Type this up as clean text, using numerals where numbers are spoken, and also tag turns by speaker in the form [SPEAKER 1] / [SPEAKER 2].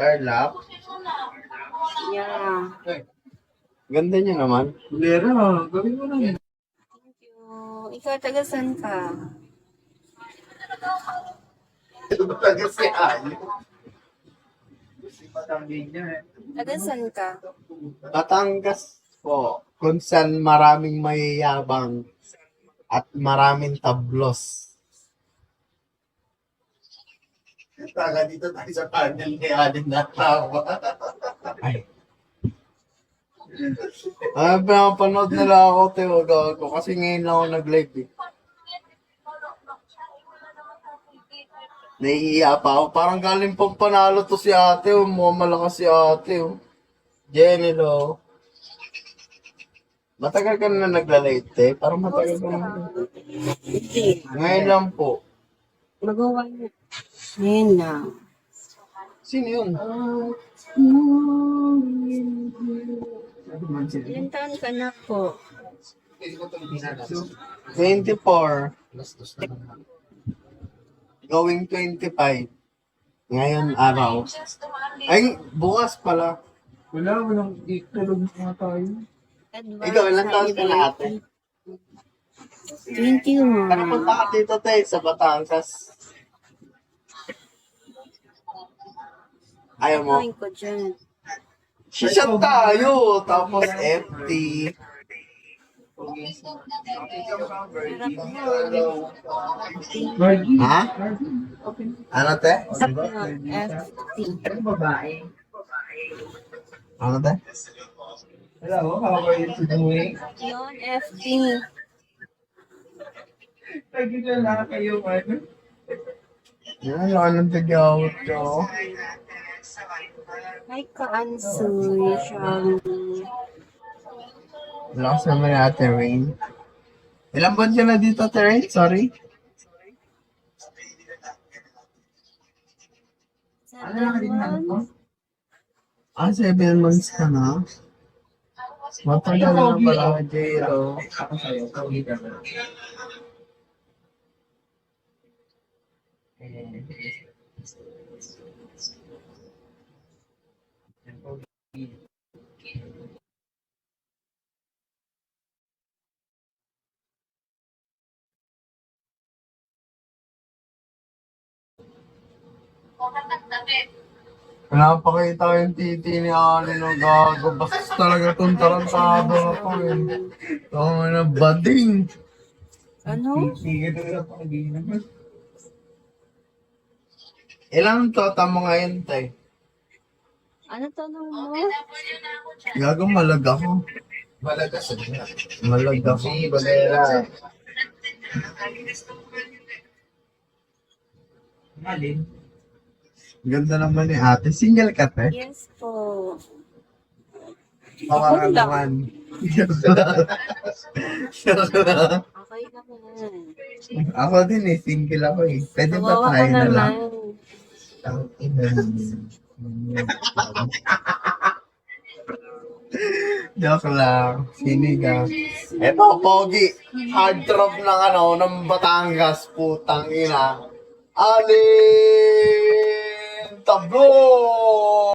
[SPEAKER 1] Airlock.
[SPEAKER 2] Yeah.
[SPEAKER 1] Ganda niya naman.
[SPEAKER 3] Lera, gawin mo lang.
[SPEAKER 2] Thank you. Ikaw, taga saan ka?
[SPEAKER 1] Ito ba talaga si Ayo?
[SPEAKER 3] Si Patambing niya eh.
[SPEAKER 2] Taga saan ka?
[SPEAKER 1] Batangas po. Kung saan maraming mayayabang at maraming tablos. Taga dito tayo sa panel ni Alin na tawa. Ay. Pinapanood nila ako, Teo, gago. Kasi ngayon lang ako nag-live eh. Naiiya pa ako. Parang galing pang panalo to si ate. Oh. Mukhang malakas si ate. Oh. Jenny, lo. Matagal ka na nagla-live, te? Parang matagal ka na.
[SPEAKER 2] Hindi.
[SPEAKER 1] Ngayon lang po.
[SPEAKER 2] Magawa niyo. Ngayon na.
[SPEAKER 1] Sino yun?
[SPEAKER 2] Ilan taon ka na po?
[SPEAKER 1] 24. Going 25. Ngayon araw. Ay, bukas pala.
[SPEAKER 3] Walang tulog na tayo.
[SPEAKER 2] Advance
[SPEAKER 1] Ikaw, ilang taon ka na ate?
[SPEAKER 2] 21.
[SPEAKER 1] Nakapunta ka dito, te, sa Batangas. Ayaw mo?
[SPEAKER 2] Gawin ko dyan.
[SPEAKER 1] Sisyan tayo. Tapos FT.
[SPEAKER 3] Margie.
[SPEAKER 1] Ha? Ano, te?
[SPEAKER 2] FT.
[SPEAKER 3] Babae.
[SPEAKER 1] Ano, te?
[SPEAKER 3] Hello, how are you doing?
[SPEAKER 2] Yun, FT.
[SPEAKER 3] Nagkilala kayo, man.
[SPEAKER 1] Yan, anong tigawat ko?
[SPEAKER 2] Hi, Kaansoy, Shami.
[SPEAKER 1] Lakas naman ni Ate Rain. Ilang buwan ka na dito, Ate Rain? Sorry.
[SPEAKER 2] Salamat.
[SPEAKER 1] 7 months ka na. Matagal na pala, J-Lo.
[SPEAKER 3] Ako sa'yo, kawin ka na.
[SPEAKER 1] Pinapakita ko yung titi ni Ali no gago. Basta talaga itong tarantado na to eh. Tama na, bading.
[SPEAKER 2] Ano?
[SPEAKER 3] Sige, doon na pag-iinam.
[SPEAKER 1] Ilang tota mo ngayon, tay?
[SPEAKER 2] Ano tanong mo?
[SPEAKER 1] Gago, malag ako.
[SPEAKER 3] Malaga sa niya.
[SPEAKER 1] Malag ako.
[SPEAKER 3] Si Valera. Malin.
[SPEAKER 1] Ganda naman ni ate. Single ka, te?
[SPEAKER 2] Yes po.
[SPEAKER 1] Pawakan
[SPEAKER 2] Ako lang.
[SPEAKER 1] naman. Joke lang.
[SPEAKER 2] Okay naman.
[SPEAKER 1] Ako din eh, single ako eh. Pwede ba
[SPEAKER 2] Kawawa ka
[SPEAKER 1] tayo na lang?
[SPEAKER 2] naman.
[SPEAKER 1] Ang ina. Joke lang. Sinigang. Eto, Pogi. Hard drop ng ng Batangas. Putang ina. Alin! Tablo!